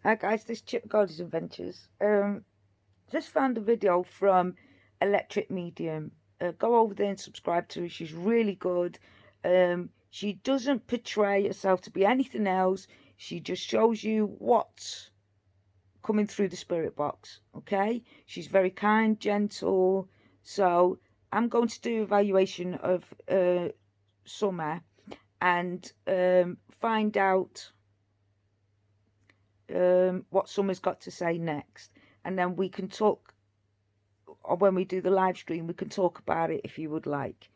Hi guys, this is Chip Goldie's Adventures. Just found a video from Electric Medium. Go over there and subscribe to her. She's really good. She doesn't portray herself to be anything else. She just shows you what's coming through the spirit box. Okay? She's very kind, gentle. So I'm going to do evaluation of Summer and find out what Summer's got to say next, and then we can talk, or when we do the live stream we can talk about it if you would like.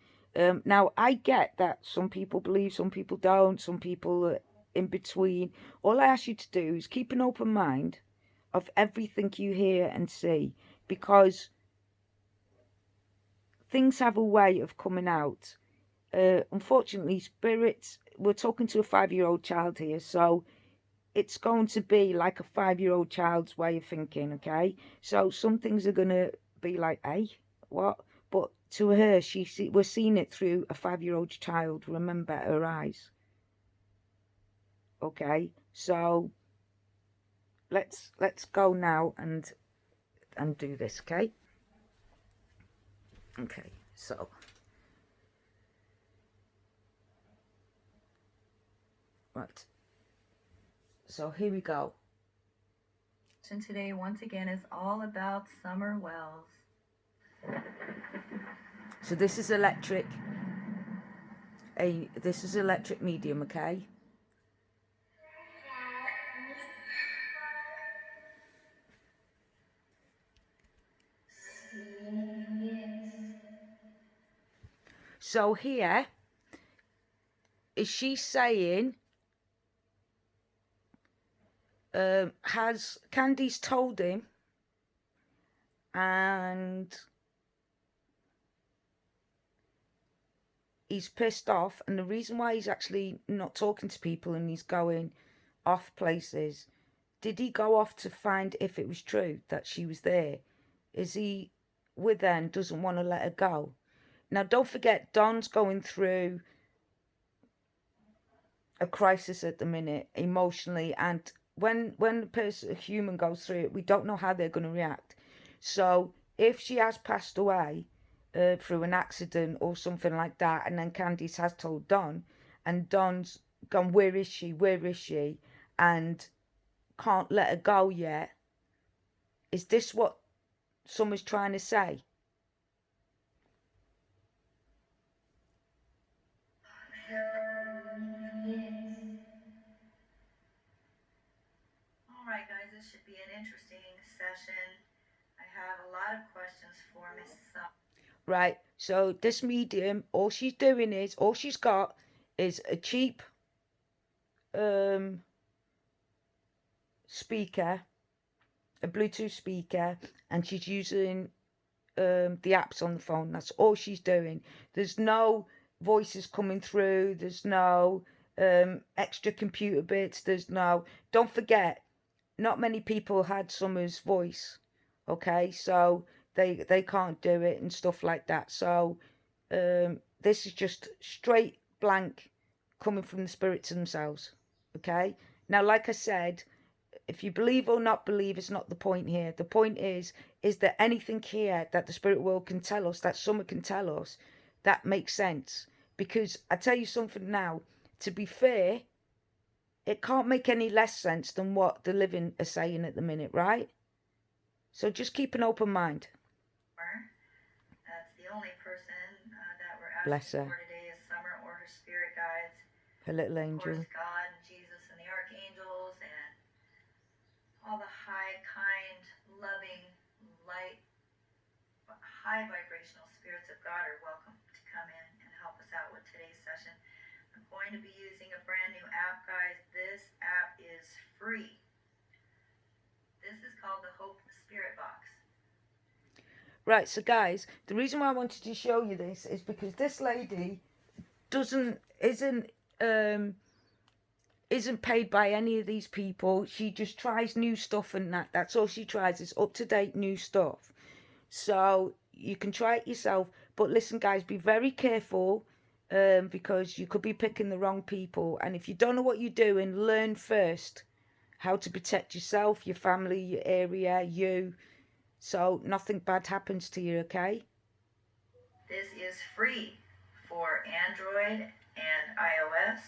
Now I get that some people believe, some people don't, some people are in between. All I ask you to do is keep an open mind of everything you hear and see, because things have a way of coming out. Unfortunately, spirits, we're talking to a 5-year-old child here, so it's going to be like a 5-year-old child's way of thinking, okay? So some things are going to be like, hey, what? But to her, we're seeing it through a 5-year-old child, remember, her eyes. Okay, so let's go now and do this, okay? Okay, so right. So here we go. Today once again is all about Summer Wells. So this is electric. This is electric medium, okay? So here is she saying, has Candy's told him, and he's pissed off, and the reason why he's actually not talking to people and he's going off places, did he go off to find if it was true that she was there? Is he with her and doesn't want to let her go? Now don't forget, Don's going through a crisis at the minute emotionally, and when a human goes through it, we don't know how they're going to react. So if she has passed away through an accident or something like that, and then Candice has told Don, and Don's gone, where is she, and can't let her go yet, is this what Summer's trying to say? Alright guys, this should be an interesting session. I have a lot of questions for Miss Summer. Right, so this medium, all she's doing is, all she's got is a cheap speaker, a Bluetooth speaker, and she's using the apps on the phone. That's all she's doing. There's no voices coming through. There's no extra computer bits. There's no. Don't forget, not many people had Summer's voice. Okay, so they can't do it and stuff like that. So this is just straight blank coming from the spirits themselves. Okay. Now, like I said, if you believe or not believe is not the point here. The point is there anything here that the spirit world can tell us, that Summer can tell us, that makes sense? Because I tell you something now, to be fair, it can't make any less sense than what the living are saying at the minute, right? So just keep an open mind. That's the only person that we're asking Bless her. for today is Summer or her spirit guides. Her little Of angel. course, God and Jesus and the archangels and all the high, kind, loving, light, high vibrational spirits of God are welcome to come in and help us out with today's session. I'm going to be using a brand new app, guys. This app is free. This is called the Hope Spirit Box. Right, so guys, the reason why I wanted to show you this is because this lady isn't paid by any of these people. She just tries new stuff, and that's all she tries, is up-to-date new stuff. So you can try it yourself, but listen guys, be very careful, because you could be picking the wrong people, and if you don't know what you're doing, learn first how to protect yourself, your family, your area, you, so nothing bad happens to you, okay? This is free for Android and iOS.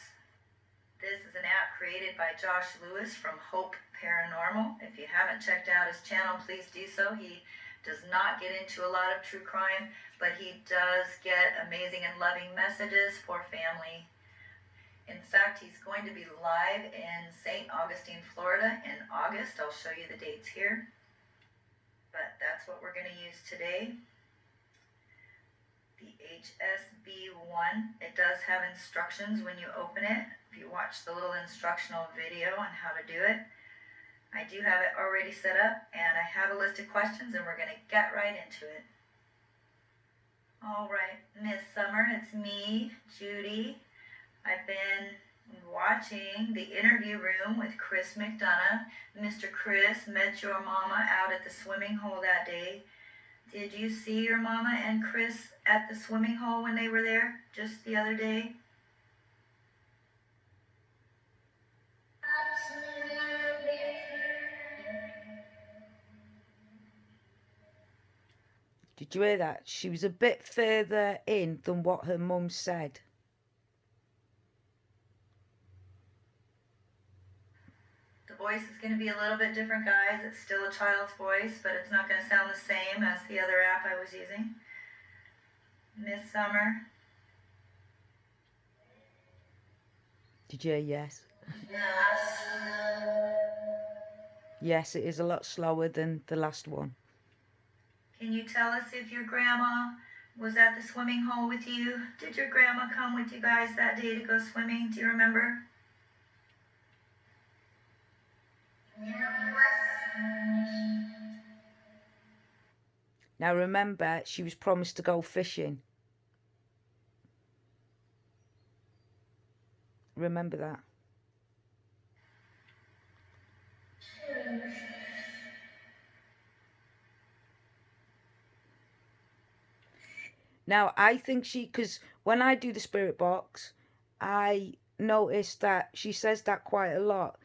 This is an app created by Josh Lewis from Hope Paranormal. If you haven't checked out his channel, please do so. He does not get into a lot of true crime, but he does get amazing and loving messages for family. In fact, he's going to be live in St. Augustine, Florida in August. I'll show you the dates here. But that's what we're going to use today. The HSB1. It does have instructions when you open it. If you watch the little instructional video on how to do it. I do have it already set up, and I have a list of questions, and we're going to get right into it. All right, Miss Summer, it's me, Judy. I've been watching the interview room with Chris McDonough. Mr. Chris met your mama out at the swimming hole that day. Did you see your mama and Chris at the swimming hole when they were there just the other day? Did you hear that? She was a bit further in than what her mum said. The voice is going to be a little bit different, guys. It's still a child's voice, but it's not going to sound the same as the other app I was using. Miss Summer. Did you hear yes? Yes, it is a lot slower than the last one. Can you tell us if your grandma was at the swimming hole with you? Did your grandma come with you guys that day to go swimming? Do you remember? Now remember, she was promised to go fishing. Remember that. Now, I think because when I do the spirit box, I noticed that she says that quite a lot.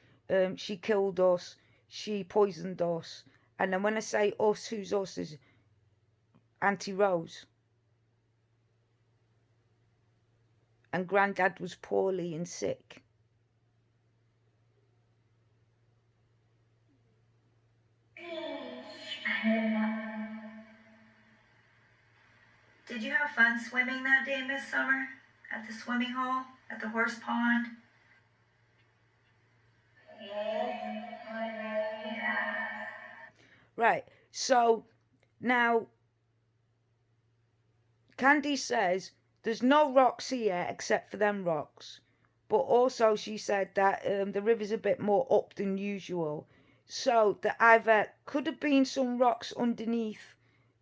She killed us, she poisoned us. And then when I say us, who's us, is Auntie Rose. And Grandad was poorly and sick. Did you have fun swimming that day, Miss Summer? At the swimming hole? At the horse pond? Right, so now Candy says there's no rocks here except for them rocks. But also she said that the river's a bit more up than usual. So there either could have been some rocks underneath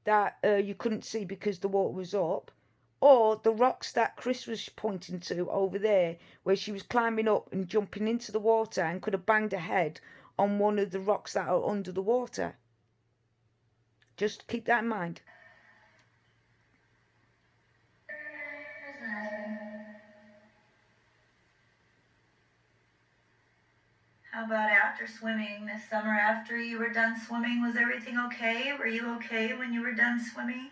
that you couldn't see because the water was up, or the rocks that Chris was pointing to over there, where she was climbing up and jumping into the water and could have banged her head on one of the rocks that are under the water. Just keep that in mind. How about after swimming, Miss Summer? After you were done swimming, was everything okay? Were you okay when you were done swimming?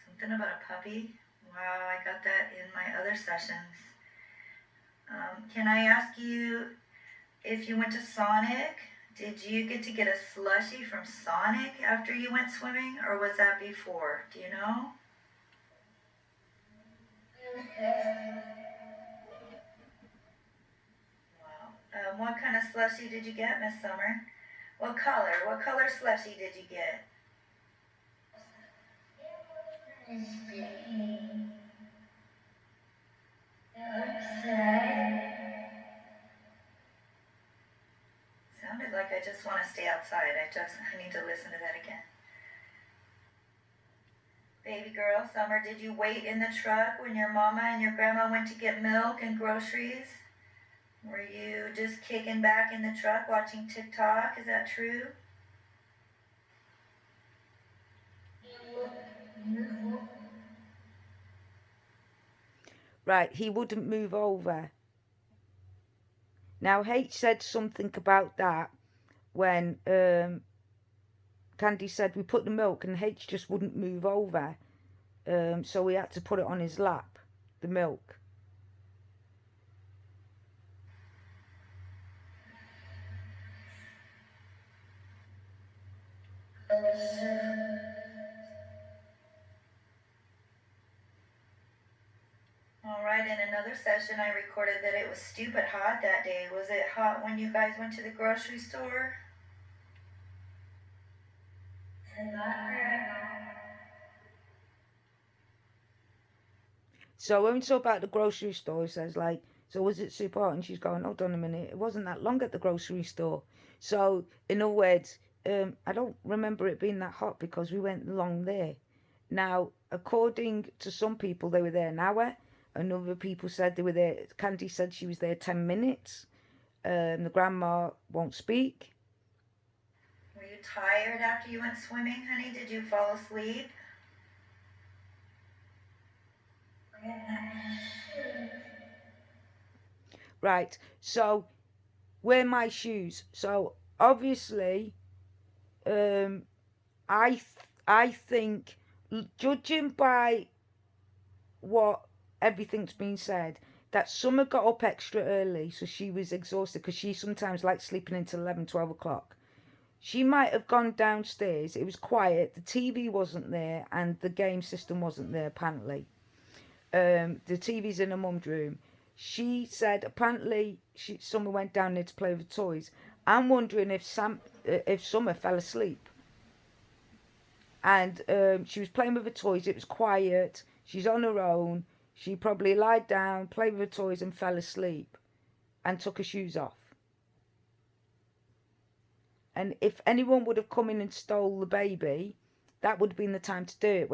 Something about a puppy? Wow, I got that in my other sessions. Can I ask you, if you went to Sonic, did you get to get a slushie from Sonic after you went swimming, or was that before? Do you know? Wow. What kind of slushie did you get, Miss Summer? What color? What color slushie did you get? Sounded like I just want to stay outside. I need to listen to that again. Baby girl, Summer, did you wait in the truck when your mama and your grandma went to get milk and groceries? Were you just kicking back in the truck watching TikTok? Is that true? Right, he wouldn't move over. Now, H said something about that when Candy said we put the milk and H just wouldn't move over. So we had to put it on his lap, the milk. All right, in another session, I recorded that it was stupid hot that day. Was it hot when you guys went to the grocery store? So when we talk about the grocery store, he says like, so was it super hot? And she's going, hold on a minute, it wasn't that long at the grocery store. So in other words, I don't remember it being that hot because we went along there. Now, according to some people, they were there an hour. And other people said they were there. Candy said she was there 10 minutes. The grandma won't speak. Were you tired after you went swimming, honey? Did you fall asleep? Right, so wear my shoes. So obviously, I think, judging by what everything's been said, that Summer got up extra early, so she was exhausted because she sometimes likes sleeping until 11, 12 o'clock. She might have gone downstairs. It was quiet. The TV wasn't there, and the game system wasn't there. Apparently, the TV's in her mum's room. She said apparently Summer went down there to play with toys. I'm wondering if Summer fell asleep, and she was playing with her toys. It was quiet. She's on her own. She probably lied down, played with her toys, and fell asleep, and took her shoes off. And if anyone would have come in and stole the baby, that would have been the time to do it.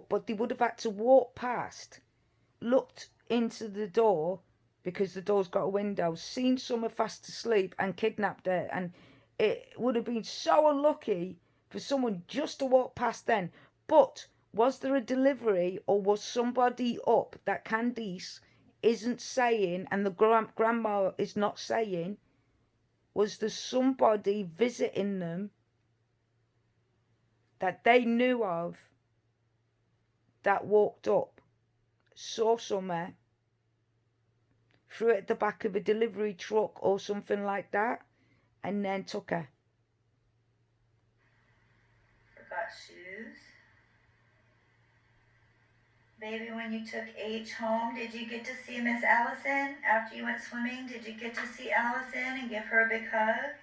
But they would have had to walk past, looked into the door because the door's got a window, seen Summer fast asleep, and kidnapped her. And it would have been so unlucky for someone just to walk past then. But was there a delivery, or was somebody up that Candice isn't saying, and the grandma is not saying? Was there somebody visiting them that they knew of that walked up, saw Summer, threw it at the back of a delivery truck or something like that, and then took her? Forgot shoes? Baby, when you took H home, did you get to see Miss Allison after you went swimming? Did you get to see Allison and give her a big hug?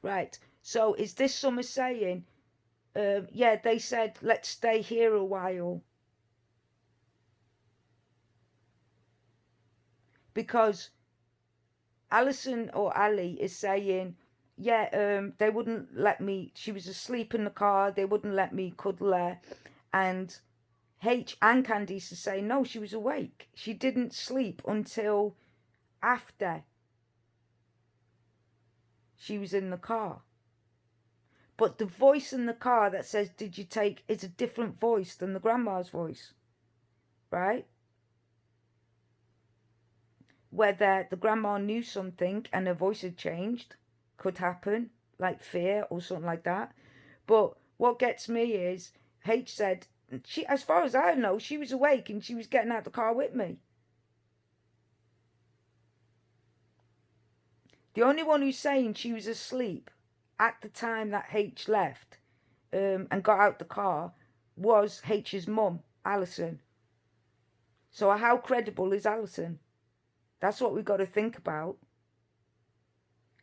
Right. So is this Summer saying, yeah, they said, let's stay here a while? Because Alison or Ali is saying, yeah, they wouldn't let me, she was asleep in the car, they wouldn't let me cuddle her. And H and Candice are saying, no, she was awake. She didn't sleep until after she was in the car. But the voice in the car that says, did you take, is a different voice than the grandma's voice, right? Whether the grandma knew something and her voice had changed, could happen, like fear or something like that. But what gets me is, H said, she, as far as I know, she was awake and she was getting out the car with me. The only one who's saying she was asleep at the time that H left and got out the car was H's mum, Alison. So how credible is Alison? That's what we've got to think about.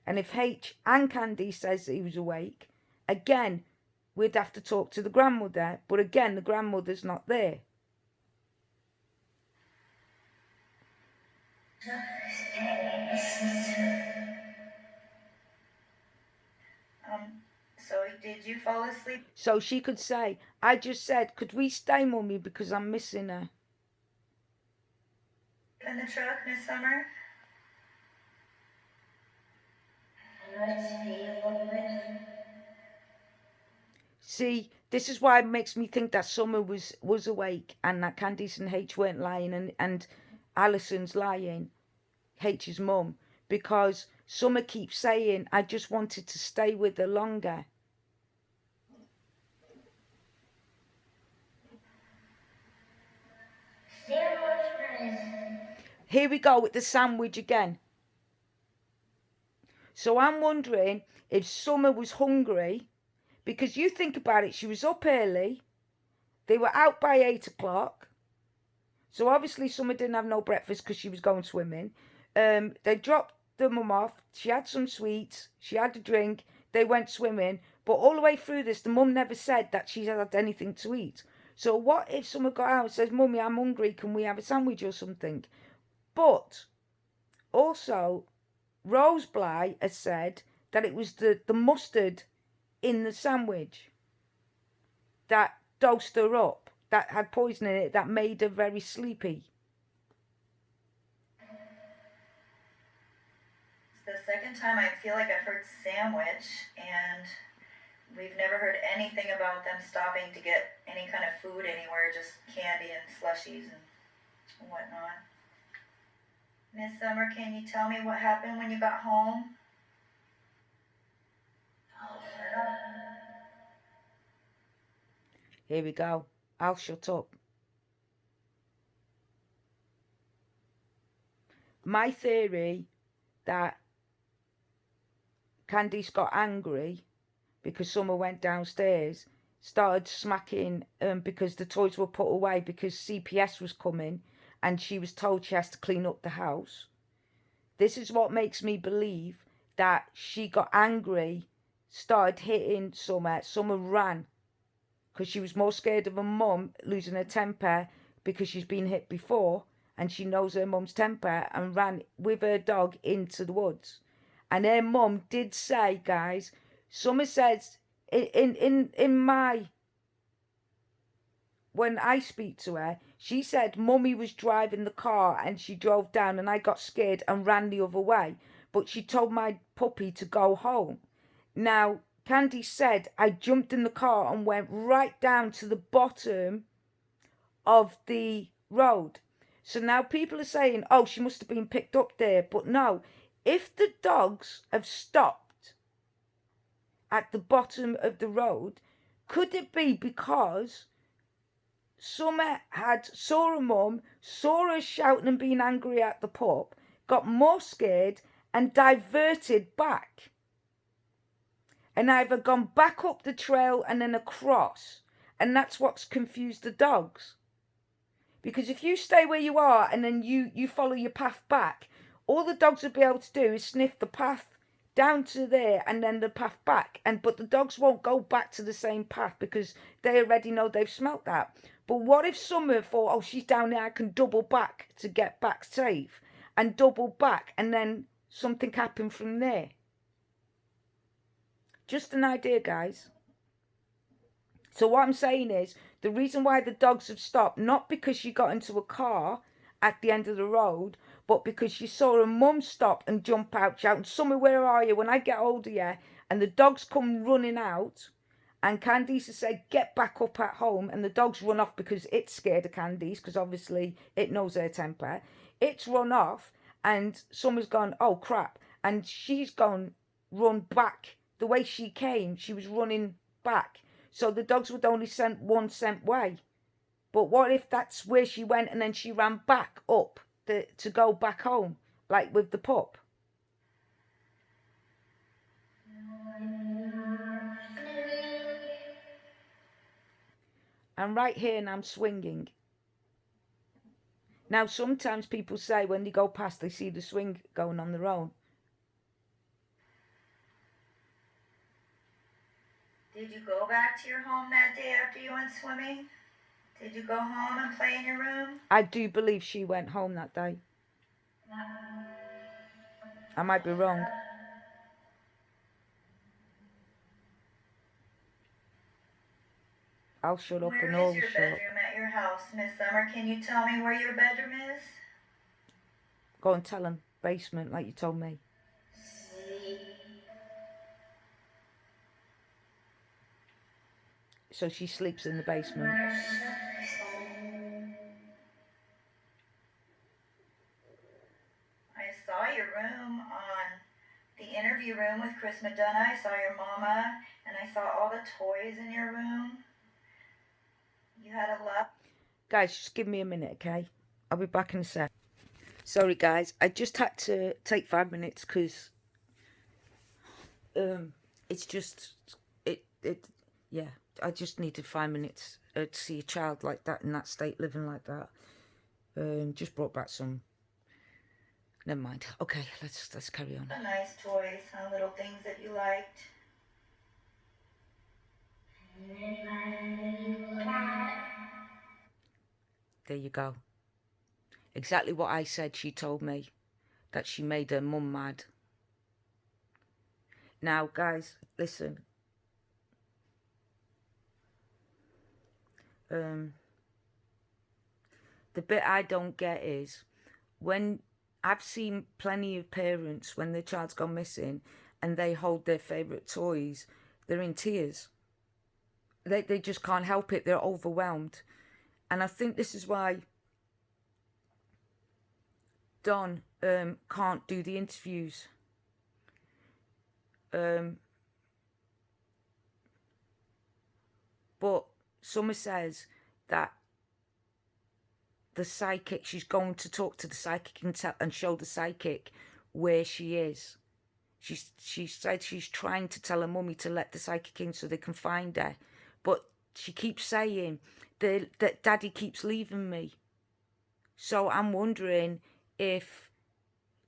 And if H and Candy says that he was awake, again, we'd have to talk to the grandmother. But again, the grandmother's not there. So did you fall asleep So she could say, I just said, could we stay, Mummy, because I'm missing her? in the truck, Miss Summer? See, this is why it makes me think that Summer was awake and that Candice and H weren't lying, and Alison's lying, H's mum, because Summer keeps saying, I just wanted to stay with her longer. Here we go with the sandwich again. So I'm wondering if Summer was hungry, because you think about it, she was up early, they were out by 8 o'clock, so obviously Summer didn't have no breakfast because she was going swimming. They dropped the mum off, she had some sweets, she had a drink, they went swimming, but all the way through this, the mum never said that she had anything to eat. So what if Summer got out and says, Mummy, I'm hungry, can we have a sandwich or something? But also, Rose Bly has said that it was the mustard in the sandwich that dosed her up, that had poison in it, that made her very sleepy. It's the second time I feel like I've heard sandwich, and we've never heard anything about them stopping to get any kind of food anywhere, just candy and slushies and whatnot. Miss Summer, can you tell me what happened when you got home? Oh, shut up. Here we go. I'll shut up. My theory that Candice got angry because Summer went downstairs, started smacking because the toys were put away because CPS was coming and she was told she has to clean up the house. This is what makes me believe that she got angry, started hitting Summer. Summer ran because she was more scared of her mum losing her temper because she's been hit before and she knows her mum's temper, and ran with her dog into the woods. And her mum did say, guys, Summer says in my, when I speak to her, she said Mummy was driving the car and she drove down and I got scared and ran the other way. But she told my puppy to go home. Now, Candy said I jumped in the car and went right down to the bottom of the road. So now people are saying, oh, she must have been picked up there. But no, if the dogs have stopped at the bottom of the road, could it be because Summer saw her mum, saw her shouting and being angry at the pup, got more scared and diverted back? And either gone back up the trail and then across. And that's what's confused the dogs. Because if you stay where you are and then you follow your path back, all the dogs will be able to do is sniff the path down to there and then the path back. But the dogs won't go back to the same path because they already know they've smelt that. But what if Summer thought, oh, she's down there, I can double back to get back safe, and double back, and then something happened from there? Just an idea, guys. So what I'm saying is, the reason why the dogs have stopped, not because she got into a car at the end of the road, but because she saw her mum stop and jump out shouting, Summer, where are you? When I get hold of you. And the dogs come running out. And Candice said, get back up at home. And the dogs run off because it's scared of Candice, because obviously it knows her temper. It's run off. And Summer's gone, oh, crap. And she's gone, run back. The way she came, she was running back. So the dogs would only send one sent way. But what if that's where she went and then she ran back up to go back home, like with the pup? And right here and I'm swinging. Now sometimes people say when they go past they see the swing going on their own. Did you go back to your home that day after you went swimming? Did you go home and play in your room? I do believe she went home that day. I might be wrong. I'll shut up Where and is always your shut up. bedroom at your house, Miss Summer? Can you tell me where your bedroom is? Go and tell him. Basement, like you told me. So she sleeps in the basement. I saw your room on the interview room with Chris McDonough. I saw your mama, and I saw all the toys in your room. You had a lot. Guys, just give me a minute, okay? I'll be back in a sec. Sorry, guys. I just had to take 5 minutes because it's just yeah. I just needed 5 minutes to see a child like that in that state, living like that. Just brought back some. Never mind. Okay, let's carry on. Nice toys, little things that you liked. There you go. Exactly what I said. She told me that she made her mum mad. Now, guys, listen. The bit I don't get is when I've seen plenty of parents when their child's gone missing and they hold their favourite toys, they're in tears. They just can't help it. They're overwhelmed. And I think this is why Don can't do the interviews. But Summer says that the psychic, she's going to talk to the psychic and show the psychic where she is. She said she's trying to tell her mummy to let the psychic in so they can find her. But she keeps saying that Daddy keeps leaving me. So I'm wondering if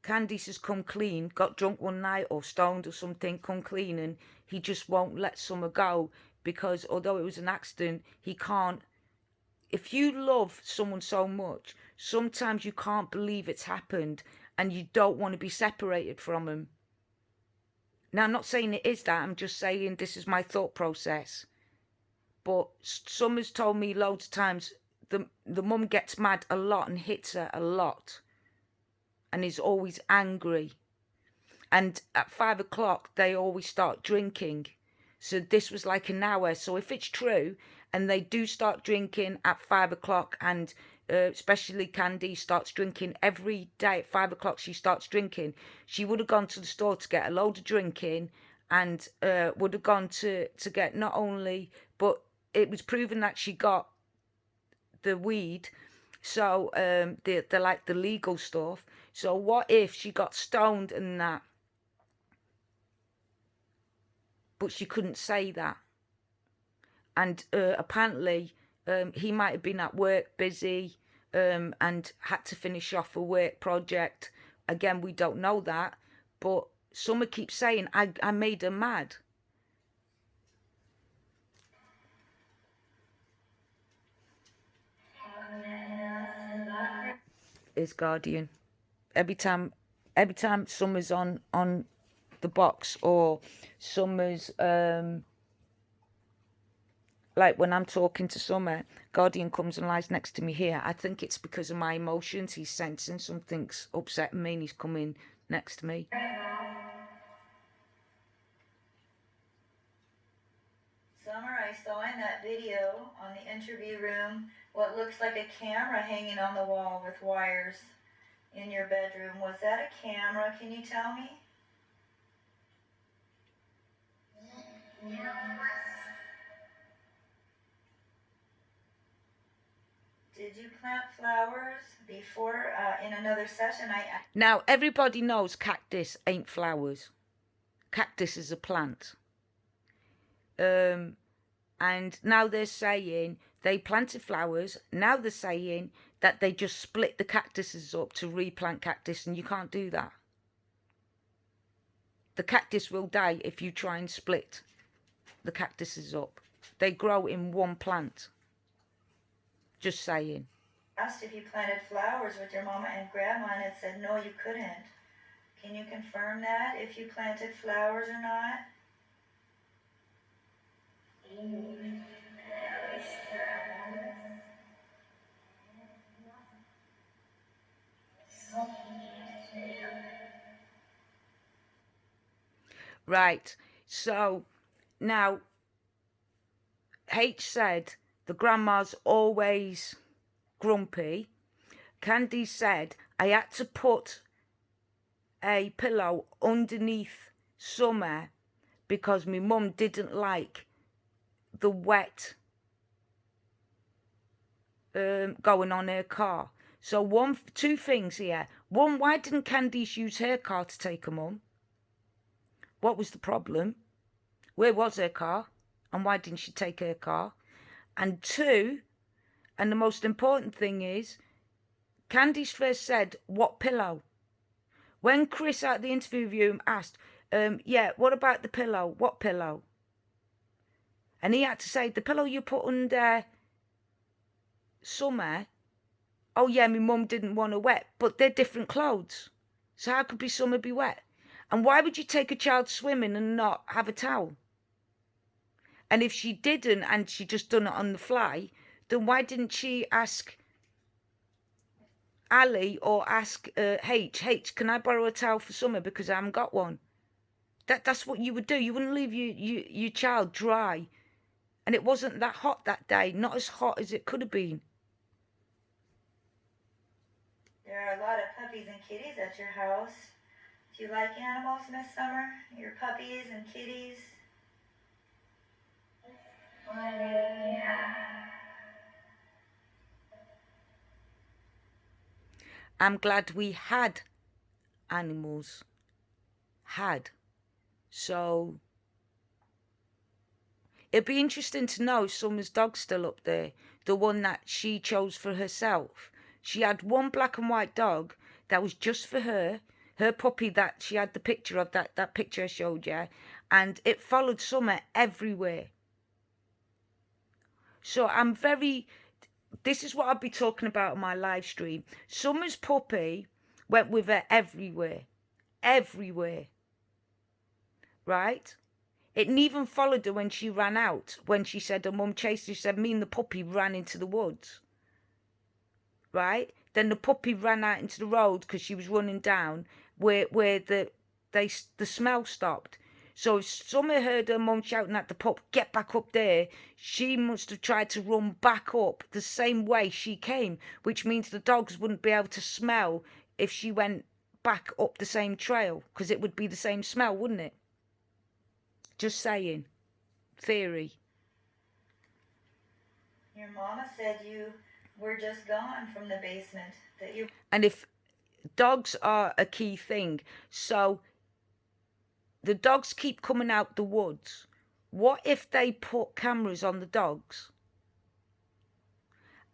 Candice has come clean, got drunk one night or stoned or something, come clean, and he just won't let Summer go because although it was an accident, he can't. If you love someone so much, sometimes you can't believe it's happened and you don't want to be separated from them. Now, I'm not saying it is that. I'm just saying this is my thought process. But Summer's told me loads of times the mum gets mad a lot and hits her a lot and is always angry. And at 5 o'clock, they always start drinking. So this was like an hour. So if it's true and they do start drinking at 5 o'clock and especially Candy starts drinking every day at 5 o'clock, she starts drinking. She would have gone to the store to get a load of drinking and would have gone to get not only, but it was proven that she got the weed. So the like the legal stuff. So what if she got stoned and that? But she couldn't say that. And apparently he might have been at work busy and had to finish off a work project. Again, we don't know that. But Summer keeps saying, I made her mad. His guardian. Every time Summer's on the box or Summer's like when I'm talking to Summer, Guardian comes and lies next to me here. I think it's because of my emotions. He's sensing something's upsetting me and he's coming next to me. Summer, I saw in that video on the interview room what looks like a camera hanging on the wall with wires in your bedroom. Was that a camera? Can you tell me? Did you plant flowers before in another session? Now, everybody knows cactus ain't flowers. Cactus is a plant. And now they're saying they planted flowers. Now they're saying that they just split the cactuses up to replant cactus, and you can't do that. The cactus will die if you try and split the cactuses up. They grow in one plant. Just saying. Asked if you planted flowers with your mama and grandma, and it said no, you couldn't. Can you confirm that, if you planted flowers or not? Right. So now H said the grandma's always grumpy. Candice said I had to put a pillow underneath Summer because my mum didn't like the wet going on her car. So two things here. One, why didn't Candice use her car to take her mum? What was the problem? Where was her car? And why didn't she take her car? And two, and the most important thing is, Candice first said, what pillow? When Chris at the interview room asked, yeah, what about the pillow? What pillow? And he had to say, the pillow you put under Summer. Oh yeah, my mum didn't want her wet, but they're different clothes. So how could Summer be wet? And why would you take a child swimming and not have a towel? And if she didn't and she just done it on the fly, then why didn't she ask Ali or ask H, can I borrow a towel for Summer because I haven't got one? That's what you would do. You wouldn't leave your child dry. And it wasn't that hot that day, not as hot as it could have been. There are a lot of puppies and kitties at your house. Do you like animals, Miss Summer? Your puppies and kitties? I'm glad we had animals. So it'd be interesting to know if Summer's dog's still up there, the one that she chose for herself. She had one black and white dog that was just for her puppy that she had the picture of, that picture I showed you, and it followed Summer everywhere. So this is what I'll be talking about on my live stream. Summer's puppy went with her everywhere. Right? It even followed her when she ran out. When she said her mum chased her, she said me and the puppy ran into the woods. Right? Then the puppy ran out into the road because she was running down where the smell stopped. So if Summer heard her mum shouting at the pup, get back up there, she must have tried to run back up the same way she came, which means the dogs wouldn't be able to smell if she went back up the same trail, because it would be the same smell, wouldn't it? Just saying. Theory. Your mama said you were just gone from the basement. And if dogs are a key thing, so the dogs keep coming out the woods. What if they put cameras on the dogs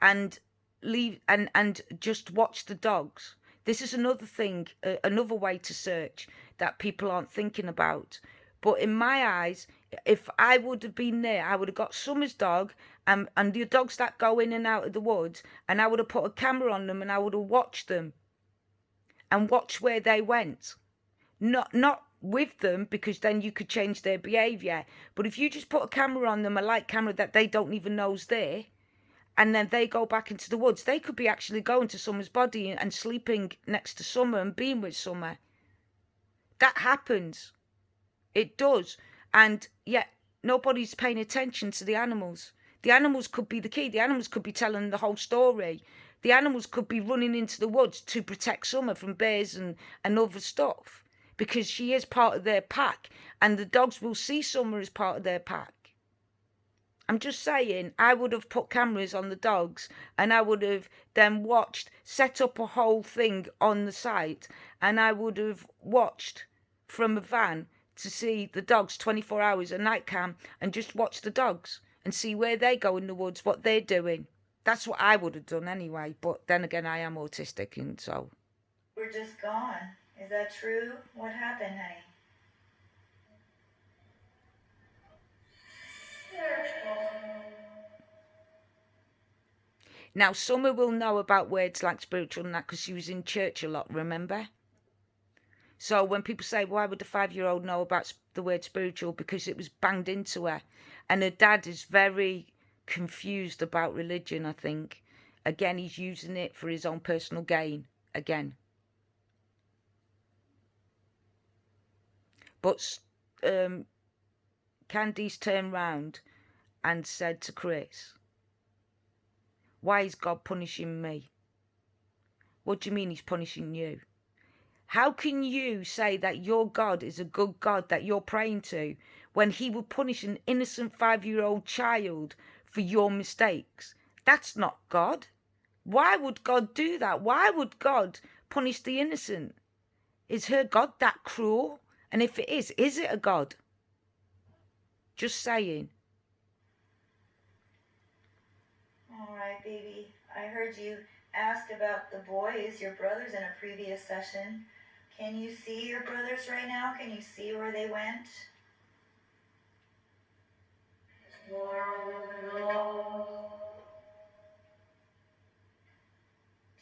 and leave and just watch the dogs? This is another thing, another way to search that people aren't thinking about. But in my eyes, if I would have been there, I would have got Summer's dog and the dogs that go in and out of the woods, and I would have put a camera on them and I would have watched them and watched where they went. Not with them, because then you could change their behaviour. But if you just put a camera on them, a light camera that they don't even know's there, and then they go back into the woods, they could be actually going to Summer's body and sleeping next to Summer and being with Summer. That happens. It does. And yet nobody's paying attention to the animals. The animals could be the key. The animals could be telling the whole story. The animals could be running into the woods to protect Summer from bears and other stuff, because she is part of their pack, and the dogs will see Summer as part of their pack. I'm just saying, I would have put cameras on the dogs, and I would have then set up a whole thing on the site, and I would have watched from a van to see the dogs 24 hours, a night cam, and just watch the dogs and see where they go in the woods, what they're doing. That's what I would have done anyway. But then again, I am autistic, and so. We're just gone. Is that true? What happened, honey? Now, Summer will know about words like spiritual and that because she was in church a lot, remember? So when people say, why would the 5-year-old know about the word spiritual? Because it was banged into her. And her dad is very confused about religion, I think. Again, he's using it for his own personal gain, again. But Candice turned round and said to Chris, why is God punishing me? What do you mean he's punishing you? How can you say that your God is a good God that you're praying to when he would punish an innocent 5-year-old child for your mistakes? That's not God. Why would God do that? Why would God punish the innocent? Is her God that cruel? And if it is it a God? Just saying. All right, baby. I heard you ask about the boys, your brothers, in a previous session. Can you see your brothers right now? Can you see where they went? Do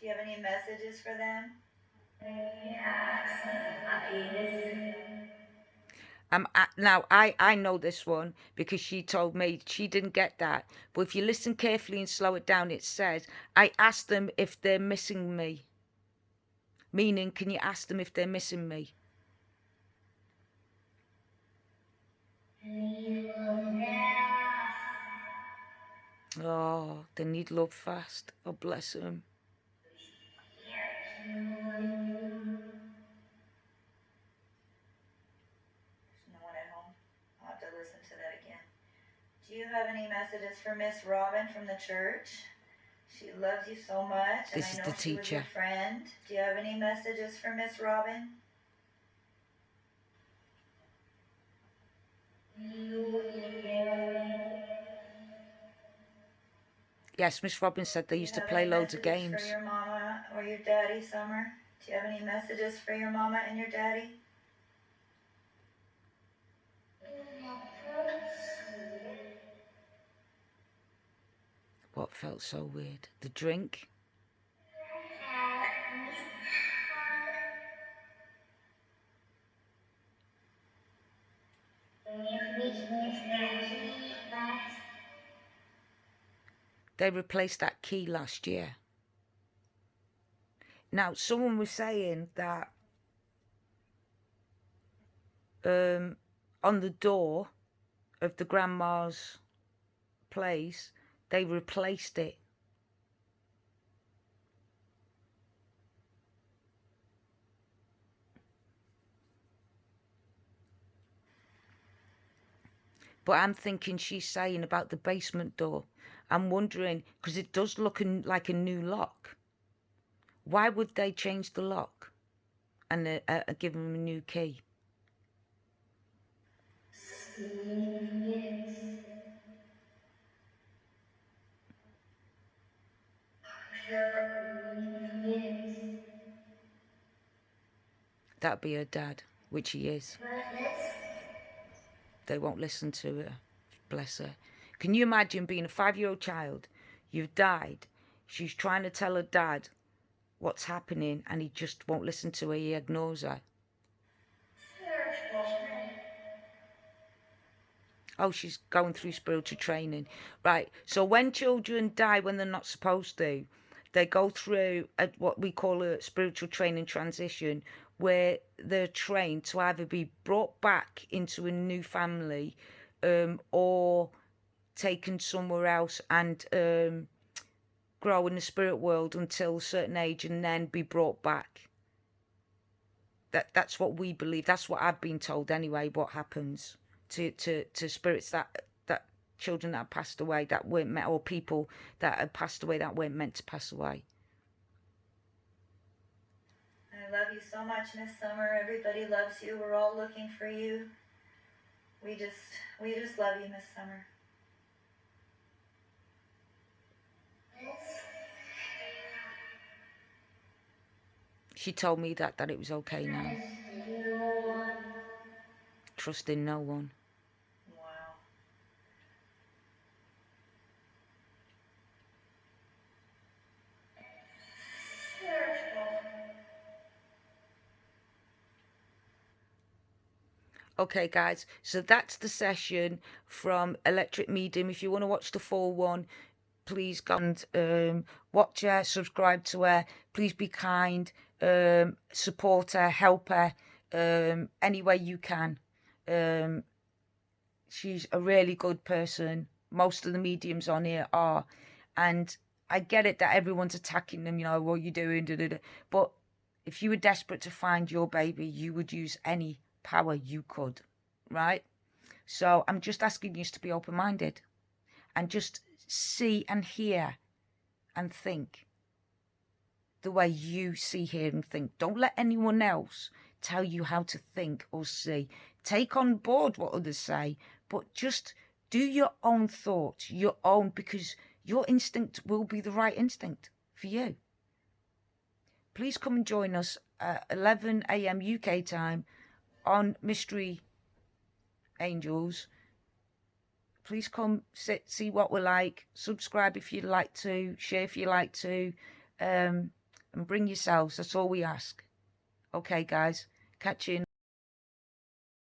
you have any messages for them? Now, I know this one because she told me she didn't get that. But if you listen carefully and slow it down, it says, I asked them if they're missing me. Meaning, can you ask them if they're missing me? Oh, they need love fast. Oh, bless them. There's no one at home. I'll have to listen to that again. Do you have any messages for Miss Robin from the church? She loves you so much, and This I is know the she was your teacher. friend. Do you have any messages for Miss Robin? Yes, Miss Robin said they Do you used to have play any loads of messages for games. your mama or your daddy, Summer? Do you have any messages for your mama and your daddy? What felt so weird? The drink? They replaced that key last year. Now, someone was saying that on the door of the grandma's place, they replaced it. But I'm thinking she's saying about the basement door. I'm wondering, because it does look like a new lock. Why would they change the lock and give them a new key? That'd be her dad, which he is. They won't listen to her. Bless her. Can you imagine being a 5-year-old child? You've died. She's trying to tell her dad what's happening and he just won't listen to her. He ignores her. Oh, she's going through spiritual training. Right. So when children die when they're not supposed to, they go through what we call a spiritual training transition, where they're trained to either be brought back into a new family or taken somewhere else and grow in the spirit world until a certain age and then be brought back. That's what we believe. That's what I've been told anyway, what happens to spirits that children that have passed away that weren't meant, or people that have passed away that weren't meant to pass away. I love you so much, Miss Summer. Everybody loves you. We're all looking for you. We just love you, Miss Summer. She told me that it was okay now. Trust in no one. Wow. Okay, guys, so that's the session from Electric Medium. If you want to watch the full one, please go and watch her, subscribe to her. Please be kind, support her, help her any way you can. She's a really good person. most of the mediums on here are. And I get it that everyone's attacking them, you know, what are you doing? Da, da, da. But if you were desperate to find your baby, you would use any power you could, right? So I'm just asking you to be open-minded and just see and hear and think the way you see, hear and think. Don't let anyone else tell you how to think or see. Take on board what others say, but just do your own thoughts, your own, because your instinct will be the right instinct for you. Please come and join us at 11 a.m. UK time on Mystery Angels. Please come see what we're like. Subscribe if you'd like to. Share if you like to. And bring yourselves. That's all we ask. Okay, guys. Catch you in